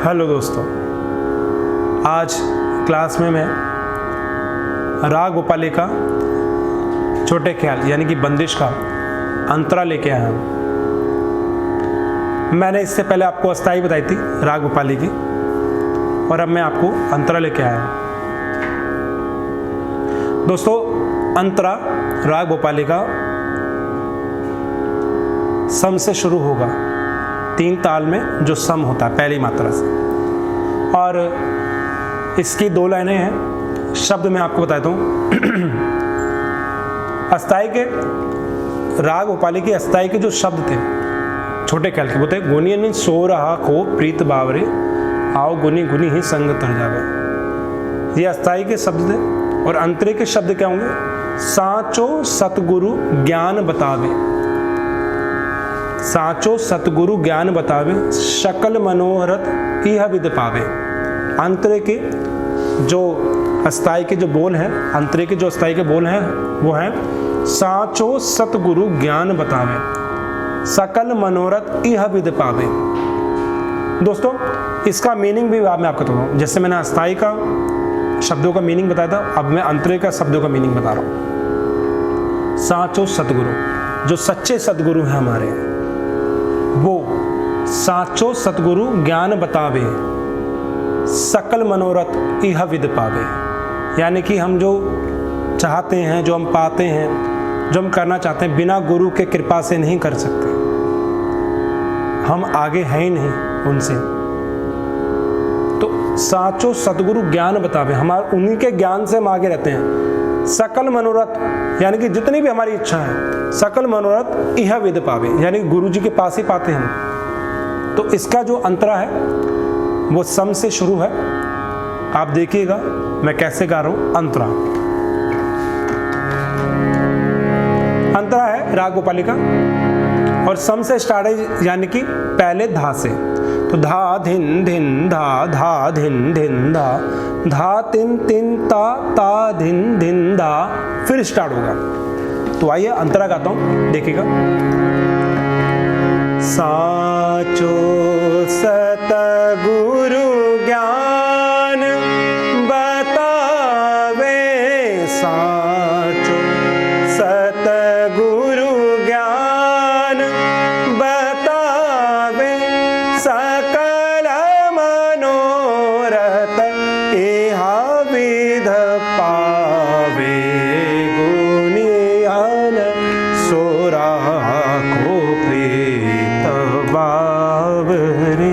Hello दोस्तों, आज class में मैं राग भोपाली का छोटे ख्याल यानी कि बंदिश का अंतरा लेके आया हूँ। मैंने इससे पहले आपको अस्थाई बताई थी राग भोपाली की, और अब मैं आपको अंतरा लेके आया हूँ। दोस्तों, अंतरा राग भोपाली का सम से शुरू होगा, 3 ताल में जो सम होता है पहली मात्रा से, और इसकी 2 लाइनें हैं। शब्द मैं आपको बताता हूँ। अस्थाई के राग भोपाली की अस्थाई के जो शब्द थे छोटे ख्याल के, वो थे गुनियन सो रहा खो प्रीत बावरे आओ गुनी गुनी ही संग तर जावे। ये अस्थाई के शब्द थे। और अंतरे के शब्द क्या होंगे? साचो सतगुरु ज्ञान बतावे, साचो सतगुरु ज्ञान बतावे, शकल मनोहरत इह विद पावे। अंतरे के जो अस्थाई के जो बोल हैं, अंतरे के जो अस्थाई के बोल हैं वो हैं साचो सतगुरु ज्ञान बतावे, सकल मनोरथ इह विद पावे। दोस्तों, इसका मीनिंग भी मैं आपको बताऊँ। जैसे मैंने अस्थाई का शब्दों का मीनिंग बताया था, अब मैं अंतरे का शब्दों का मीनिंग बता रहा हूँ। साचो सतगुरु, जो सच्चे सतगुरु हैं हमारे, वो साचो सतगुरु ज्ञान बतावे, सकल मनोरथ इह विद पावे। यानी कि हम जो चाहते हैं, जो हम पाते हैं, जो हम करना चाहते हैं, बिना गुरु के कृपा से नहीं कर सकते। हम आगे हैं ही नहीं उनसे। तो साचो सतगुरु ज्ञान बतावे, हमारे उन्हीं के ज्ञान से हम आगे रहते हैं। सकल मनोरथ यानी कि जितनी भी हमारी इच्छा है, सकल मनोरथ इह विद पावे, यानी गुरु जी के पास ही पाते हैं। तो इसका जो अंतरा है वो सम से शुरू है। आप देखिएगा मैं कैसे गा रहा हूं। अंतरा है राग भोपाली का, और सम से स्टार्ट है, यानी कि पहले धा से। तो धा धिन धिन धा, धा धिन धिन धा, धा तिन तिन ता, ता धिन धिन धा, फिर स्टार्ट होगा। तो आइए अंतरा गाता हूं, देखिएगा। साचो सतगुरु ज्ञान बतावे, साचो सतगुरु ज्ञान बतावे, सकल मनोरथ इह विद पावे, गुनियन सो राखो प्रीत बावरे।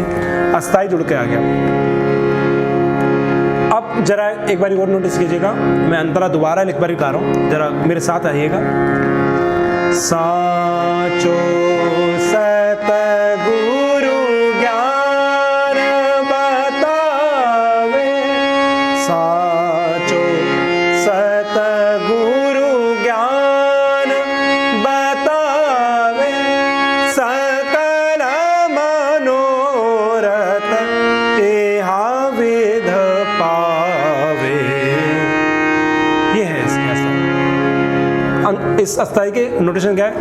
अस्थाई जुड़ के आ गया। अब जरा एक बार और नोटिस कीजिएगा, मैं अंतरा दोबारा एक बार गा रहा हूं, जरा मेरे साथ आइएगा। साचो सतगुरु ज्ञान बतावे, साचो सतगुरु ज्ञान बतावे, सकल मनोरथ इह विद पावे। ये है इस अस्थाई के नोटेशन क्या है?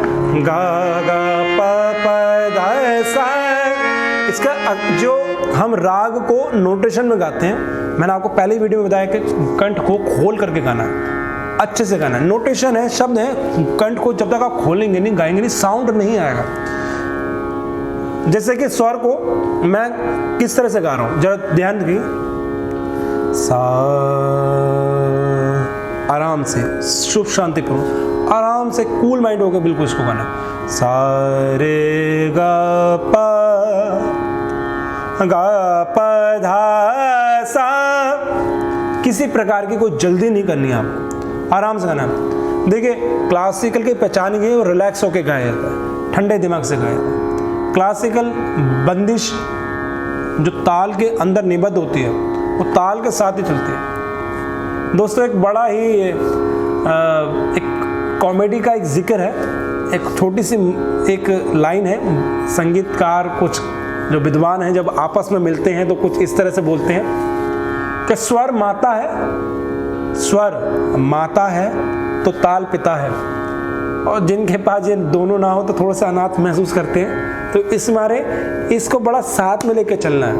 गा गा प प ध सा। इसका जो हम राग को नोटेशन में गाते हैं, मैंने आपको पहले वीडियो में बताया कि कंठ को खोल करके गाना है, अच्छे से गाना है। नोटेशन है, शब्द है, कंठ को जब तक आप खोलेंगे नहीं, गाएंगे नहीं, साउंड नहीं आएगा। जैसे कि स्वर को मैं किस तरह से गा रहा हूं, जरा ध्यान दीजिए। सा, आराम से, शुभ शांति पूर्वक, आराम से, कूल माइंड होकर बिल्कुल इसको गाना। सा रे गा प धा सा। किसी प्रकार की कोई जल्दी नहीं करनी है आपको, आराम से गाना है। देखिए, क्लासिकल की पहचान ये और रिलैक्स होकर गाया जाता है, ठंडे दिमाग से गाया जाता है। क्लासिकल बंदिश जो ताल के अंदर निबद्ध होती है, वो ताल के साथ ही चलती है। दोस्तों, एक बड़ा ही एक कॉमेडी का एक जिक्र है, एक छोटी सी एक लाइन है। संगीतकार कुछ जो विद्वान हैं जब आपस में मिलते हैं तो कुछ इस तरह से बोलते हैं कि स्वर माता है, स्वर माता है तो ताल पिता है। और जिनके पास ये दोनों ना हो तो थोड़ा सा अनाथ महसूस करते हैं। तो इस मारे इसको बड़ा साथ में लेके चलना है।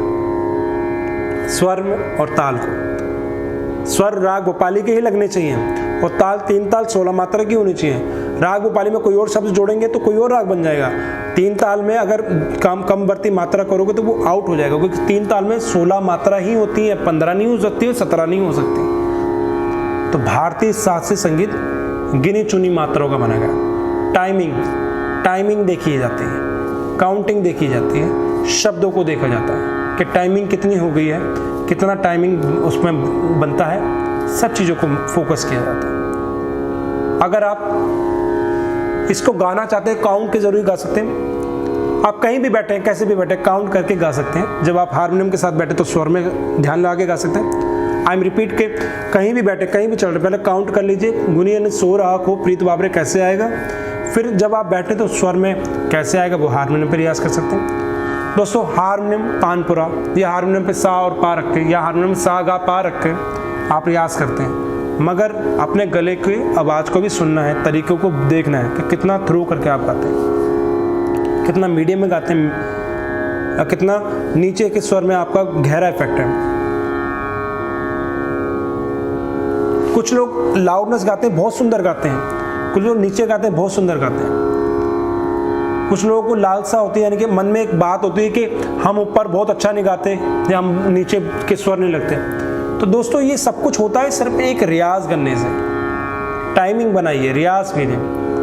स्वर और ताल को। स्वर राग भोपाली के ही लगने चाहिए और ताल 3 ताल 16 मात्रा की होनी चाहिए। राग भोपाली में कोई और शब्द जोड़ेंगे तो कोई और राग बन जाएगा। 3 ताल में अगर कम बढ़ती मात्रा करोगे तो वो आउट हो जाएगा, क्योंकि 3 ताल में 16 मात्रा ही होती है, 15 नहीं हो सकती है, 17 नहीं हो सकती। तो भारतीय शास्त्रीय संगीत गिनी चुनी मात्राओं का बना गया। टाइमिंग देखी जाती है, काउंटिंग देखी जाती है, शब्दों को देखा जाता है कि टाइमिंग कितनी हो गई है, कितना टाइमिंग उसमें बनता है, सब चीज़ों को फोकस किया जाता है। अगर आप इसको गाना चाहते हैं, काउंट के जरूर गा सकते हैं। आप कहीं भी बैठे हैं, कैसे भी बैठे, काउंट करके गा सकते हैं। जब आप हारमोनियम के साथ बैठे तो स्वर में ध्यान लगा के गा सकते हैं। आई एम रिपीट के कहीं भी बैठे, कहीं भी चल रहे, पहले काउंट कर लीजिए। गुनी सो रहा हो प्रीत बाबरे कैसे आएगा, फिर जब आप बैठे तो स्वर में कैसे आएगा, वो हारमोनियम पर रियाज कर सकते हैं। दोस्तों हारमोनियम तानपुरा या हारमोनियम पे सा और पा रख के या हारमोनियम सा गा पा रख के आप रियाज करते हैं, मगर अपने गले की आवाज़ को भी सुनना है, तरीकों को देखना है कि कितना थ्रू करके आप गाते हैं, कितना मीडियम में गाते हैं, कितना नीचे के स्वर में आपका गहरा इफेक्ट है। कुछ लोग लाउडनेस गाते हैं, बहुत सुंदर गाते हैं, कुछ लोग नीचे गाते हैं, बहुत सुंदर गाते हैं। कुछ लोगों को लालसा होती है, यानी कि मन में एक बात होती है कि हम ऊपर बहुत अच्छा नहीं गाते या हम नीचे के स्वर नहीं लगते। तो दोस्तों ये सब कुछ होता है सिर्फ एक रियाज करने से। टाइमिंग बनाइए, रियाज कीजिए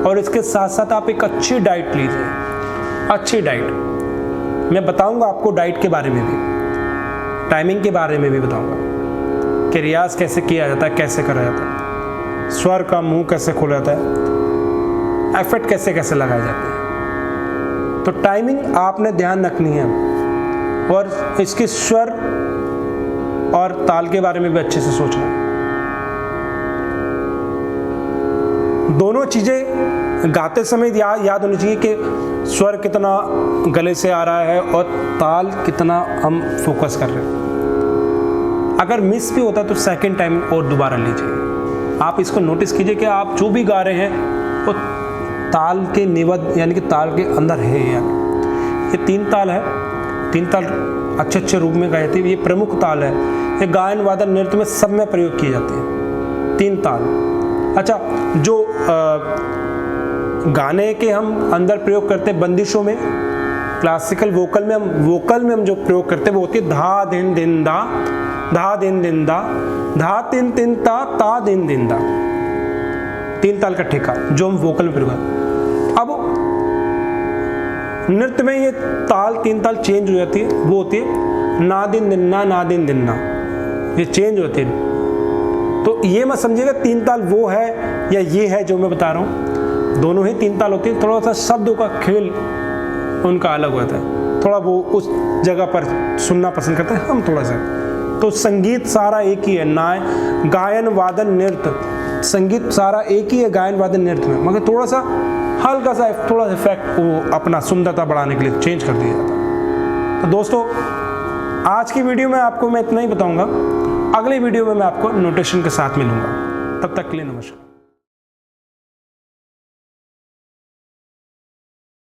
और इसके साथ साथ आप एक अच्छी डाइट लीजिए। अच्छी डाइट मैं बताऊंगा आपको, डाइट के बारे में भी, टाइमिंग के बारे में भी बताऊंगा कि रियाज कैसे किया जाता है, कैसे करा जाता है, स्वर का मुंह कैसे खोला जाता है, एफर्ट कैसे कैसे लगाए जाते हैं। तो टाइमिंग आपने ध्यान रखनी है और इसके स्वर और ताल के बारे में भी अच्छे से सोचना है। दोनों चीजें गाते समय याद होनी चाहिए कि स्वर कितना गले से आ रहा है और ताल कितना हम फोकस कर रहे हैं। अगर मिस भी होता है तो सेकंड टाइम और दोबारा लीजिए। आप इसको नोटिस कीजिए कि आप जो भी गा रहे हैं वो ताल के निवद यानी कि ताल के अंदर है। यानी ये 3 ताल है, 3 ताल अच्छे रूप में गाए थे, ये प्रमुख ताल है, ये गायन वादन नृत्य में सब में प्रयोग किए जाते हैं 3 ताल। अच्छा, जो गाने के हम अंदर प्रयोग करते हैं बंदिशों में, क्लासिकल वोकल में हम जो प्रयोग करते हैं वो होती है धा दिन दिन दा, धा दिन दिन दा, धा तीन तीन ता दिन दिन दा। 3 ताल का ठेका जो हम वोकल में प्रयोग करते हैं। अब नृत्य में ये ताल 3 ताल चेंज हो जाती है, वो होती है ना दिन दिन ना, ये चेंज होती है। तो ये मत समझिएगा 3 ताल वो है या ये है जो मैं बता रहा हूँ, दोनों ही 3 ताल होती है। थोड़ा सा शब्दों का खेल उनका अलग होता है, थोड़ा वो उस जगह पर सुनना पसंद करते हैं हम थोड़ा सा। तो संगीत सारा एक ही है, ना गायन वादन नृत्य, संगीत सारा एक ही है गायन वादन नृत्य में, मगर थोड़ा सा हल्का सा थोड़ा सा इफेक्ट वो अपना सुंदरता बढ़ाने के लिए चेंज कर दिया जाता है। तो दोस्तों आज की वीडियो में आपको मैं इतना ही बताऊंगा, अगले वीडियो में मैं आपको नोटेशन के साथ मिलूंगा। तब तक के लिए नमस्कार।